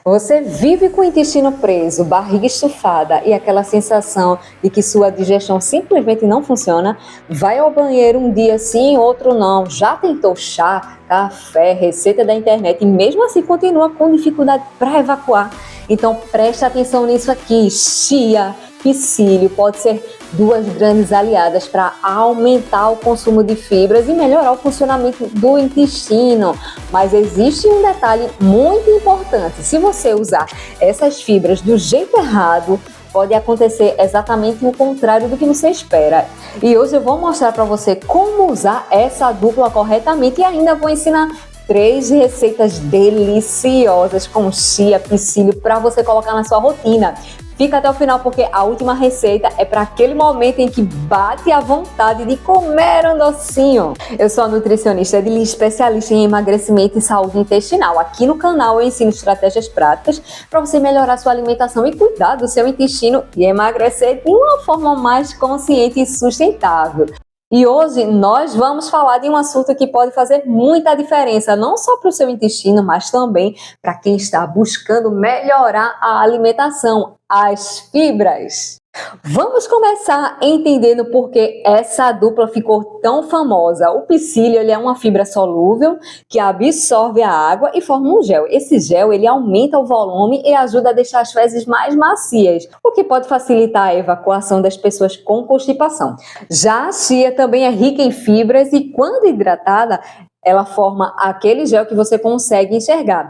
Você vive com o intestino preso, barriga estufada e aquela sensação de que sua digestão simplesmente não funciona? Vai ao banheiro um dia sim, outro não. Já tentou chá, café, receita da internet e mesmo assim continua com dificuldade para evacuar? Então preste atenção nisso aqui. Chia, psyllium pode ser duas grandes aliadas para aumentar o consumo de fibras e melhorar o funcionamento do intestino. Mas existe um detalhe muito importante: se você usar essas fibras do jeito errado, pode acontecer exatamente o contrário do que você espera. E hoje eu vou mostrar para você como usar essa dupla corretamente e ainda vou ensinar 3 receitas deliciosas com chia, psyllium para você colocar na sua rotina. Fica até o final porque a última receita é para aquele momento em que bate a vontade de comer um docinho. Eu sou a nutricionista Edili, especialista em emagrecimento e saúde intestinal. Aqui no canal eu ensino estratégias práticas para você melhorar sua alimentação e cuidar do seu intestino e emagrecer de uma forma mais consciente e sustentável. E hoje nós vamos falar de um assunto que pode fazer muita diferença, não só para o seu intestino, mas também para quem está buscando melhorar a alimentação, as fibras. Vamos começar entendendo por que essa dupla ficou tão famosa. O psyllium ele é uma fibra solúvel que absorve a água e forma um gel. Esse gel ele aumenta o volume e ajuda a deixar as fezes mais macias, o que pode facilitar a evacuação das pessoas com constipação. Já a chia também é rica em fibras e, quando hidratada, ela forma aquele gel que você consegue enxergar.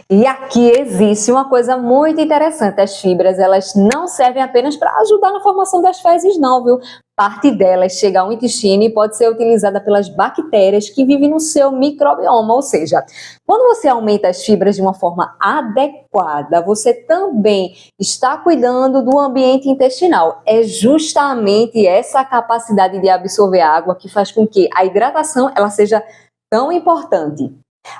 E aqui existe uma coisa muito interessante: as fibras elas não servem apenas para ajudar na formação das fezes não, viu? Parte delas chega ao intestino e pode ser utilizada pelas bactérias que vivem no seu microbioma, ou seja, quando você aumenta as fibras de uma forma adequada, você também está cuidando do ambiente intestinal. É justamente essa capacidade de absorver água que faz com que a hidratação ela seja tão importante.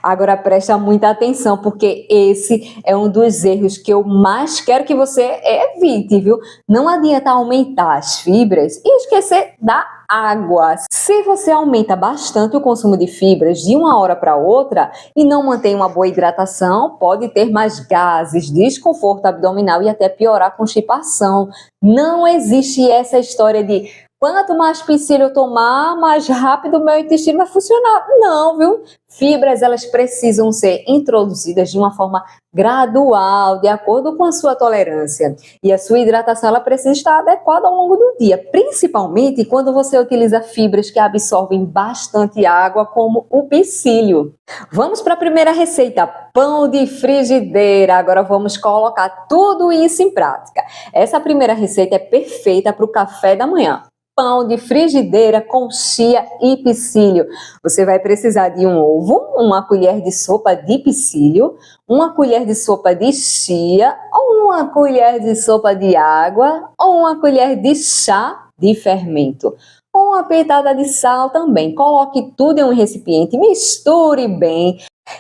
Agora presta muita atenção, porque esse é um dos erros que eu mais quero que você evite, viu? Não adianta aumentar as fibras e esquecer da água. Se você aumenta bastante o consumo de fibras de uma hora para outra e não mantém uma boa hidratação, pode ter mais gases, desconforto abdominal e até piorar a constipação. Não existe essa história de quanto mais psyllium eu tomar, mais rápido o meu intestino vai funcionar. Não, viu? Fibras, elas precisam ser introduzidas de uma forma gradual, de acordo com a sua tolerância. E a sua hidratação, ela precisa estar adequada ao longo do dia, principalmente quando você utiliza fibras que absorvem bastante água, como o psyllium. Vamos para a primeira receita: pão de frigideira. Agora vamos colocar tudo isso em prática. Essa primeira receita é perfeita para o café da manhã. Pão de frigideira com chia e psyllium. Você vai precisar de um ovo, uma colher de sopa de psyllium, uma colher de sopa de chia, uma colher de sopa de água ou uma colher de chá de fermento. Uma pitada de sal também. Coloque tudo em um recipiente, misture bem.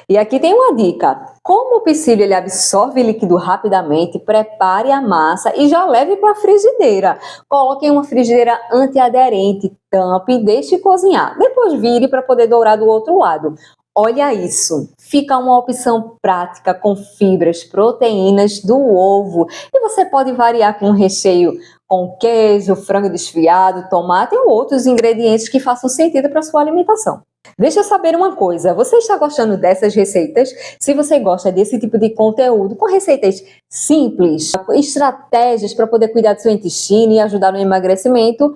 E aqui tem uma dica: como o psyllium ele absorve líquido rapidamente, prepare a massa e já leve para a frigideira. Coloque em uma frigideira antiaderente, tampe e deixe cozinhar. Depois vire para poder dourar do outro lado. Olha isso, fica uma opção prática com fibras, proteínas do ovo. E você pode variar com um recheio com queijo, frango desfiado, tomate ou outros ingredientes que façam sentido para a sua alimentação. Deixa eu saber uma coisa: você está gostando dessas receitas? Se você gosta desse tipo de conteúdo, com receitas simples, estratégias para poder cuidar do seu intestino e ajudar no emagrecimento,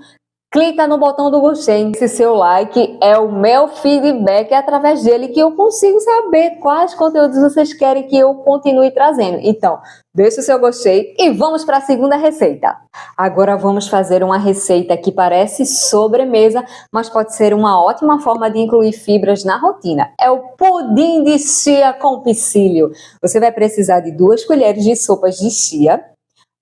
clica no botão do gostei. Esse seu like é o meu feedback, é através dele que eu consigo saber quais conteúdos vocês querem que eu continue trazendo. Então, deixa o seu gostei e vamos para a segunda receita. Agora vamos fazer uma receita que parece sobremesa, mas pode ser uma ótima forma de incluir fibras na rotina. É o pudim de chia com psyllium. Você vai precisar de 2 colheres de sopas de chia,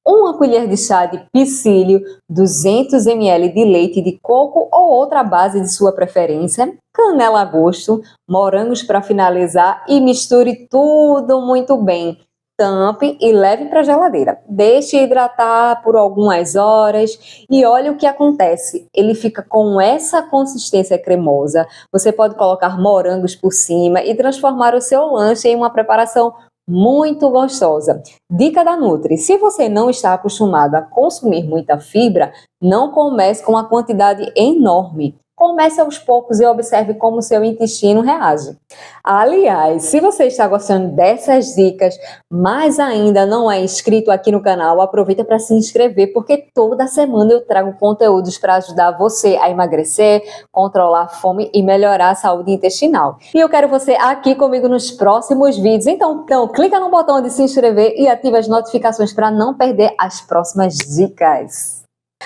uma colher de chá de psyllium, 200 ml de leite de coco ou outra base de sua preferência, canela a gosto, morangos para finalizar e misture tudo muito bem. Tampe e leve para a geladeira. Deixe hidratar por algumas horas e olha o que acontece. Ele fica com essa consistência cremosa. Você pode colocar morangos por cima e transformar o seu lanche em uma preparação muito gostosa. Dica da Nutri: se você não está acostumado a consumir muita fibra, não comece com uma quantidade enorme. Comece aos poucos e observe como o seu intestino reage. Aliás, se você está gostando dessas dicas, mas ainda não é inscrito aqui no canal, aproveita para se inscrever, porque toda semana eu trago conteúdos para ajudar você a emagrecer, controlar a fome e melhorar a saúde intestinal. E eu quero você aqui comigo nos próximos vídeos. Então clica no botão de se inscrever e ativa as notificações para não perder as próximas dicas.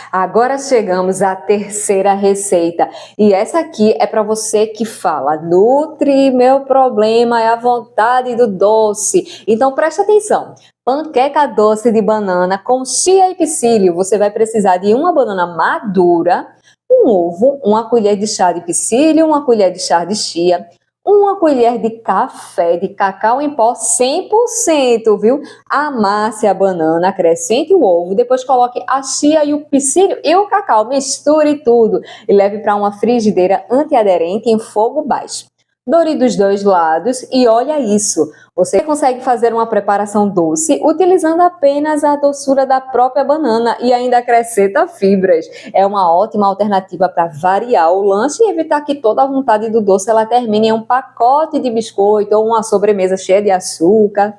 Agora chegamos à terceira receita, e essa aqui é para você que fala: Nutri, meu problema é a vontade do doce. Então presta atenção. Panqueca doce de banana com chia e psyllium. Você vai precisar de uma banana madura, um ovo, uma colher de chá de psyllium, uma colher de chá de chia, uma colher de café de cacau em pó 100%, viu? Amasse a banana, acrescente o ovo, depois coloque a chia e o psyllium e o cacau, misture tudo e leve para uma frigideira antiaderente em fogo baixo. Doure dos dois lados e olha isso, você consegue fazer uma preparação doce utilizando apenas a doçura da própria banana e ainda acrescenta fibras. É uma ótima alternativa para variar o lanche e evitar que toda a vontade do doce ela termine em um pacote de biscoito ou uma sobremesa cheia de açúcar.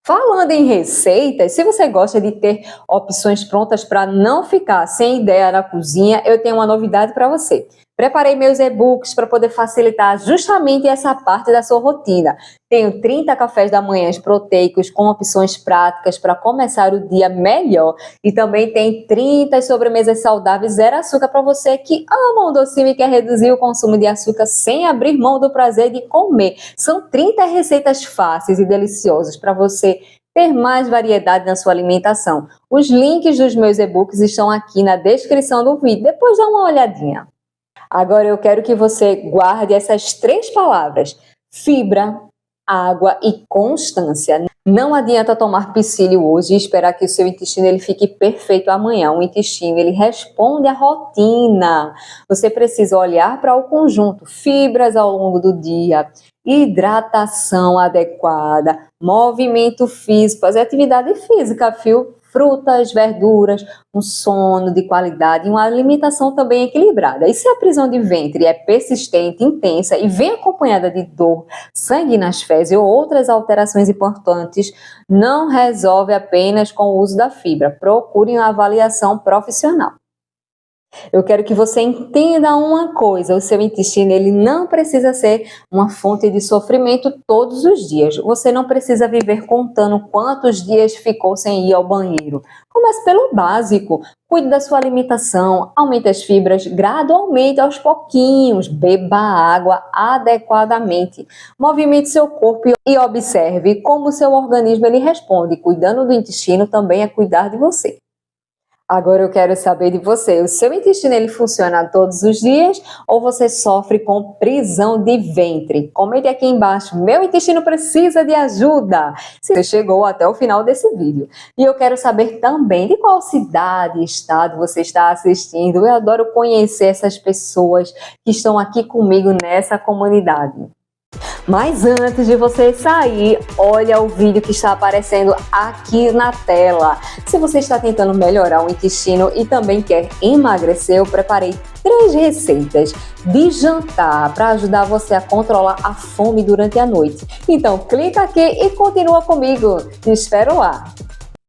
Falando em receitas, se você gosta de ter opções prontas para não ficar sem ideia na cozinha, eu tenho uma novidade para você. Preparei meus e-books para poder facilitar justamente essa parte da sua rotina. Tenho 30 cafés da manhã proteicos com opções práticas para começar o dia melhor. E também tem 30 sobremesas saudáveis zero açúcar para você que ama um docinho e quer reduzir o consumo de açúcar sem abrir mão do prazer de comer. São 30 receitas fáceis e deliciosas para você ter mais variedade na sua alimentação. Os links dos meus e-books estão aqui na descrição do vídeo. Depois dá uma olhadinha. Agora eu quero que você guarde essas 3 palavras: fibra, água e constância. Não adianta tomar psyllium hoje e esperar que o seu intestino ele fique perfeito amanhã. O intestino ele responde à rotina. Você precisa olhar para o conjunto: fibras ao longo do dia, hidratação adequada, movimento físico, fazer atividade física, frutas, verduras, um sono de qualidade e uma alimentação também equilibrada. E se a prisão de ventre é persistente, intensa e vem acompanhada de dor, sangue nas fezes ou outras alterações importantes, não resolve apenas com o uso da fibra. Procure uma avaliação profissional. Eu quero que você entenda uma coisa: o seu intestino ele não precisa ser uma fonte de sofrimento todos os dias. Você não precisa viver contando quantos dias ficou sem ir ao banheiro. Comece pelo básico. Cuide da sua alimentação, aumente as fibras gradualmente, aos pouquinhos. Beba água adequadamente. Movimente seu corpo e observe como o seu organismo ele responde. Cuidando do intestino também é cuidar de você. Agora eu quero saber de você: o seu intestino ele funciona todos os dias ou você sofre com prisão de ventre? Comente aqui embaixo: meu intestino precisa de ajuda. Se você chegou até o final desse vídeo. E eu quero saber também de qual cidade e estado você está assistindo. Eu adoro conhecer essas pessoas que estão aqui comigo nessa comunidade. Mas antes de você sair, olha o vídeo que está aparecendo aqui na tela. Se você está tentando melhorar o intestino e também quer emagrecer, eu preparei 3 receitas de jantar para ajudar você a controlar a fome durante a noite. Então clica aqui e continua comigo. Te espero lá.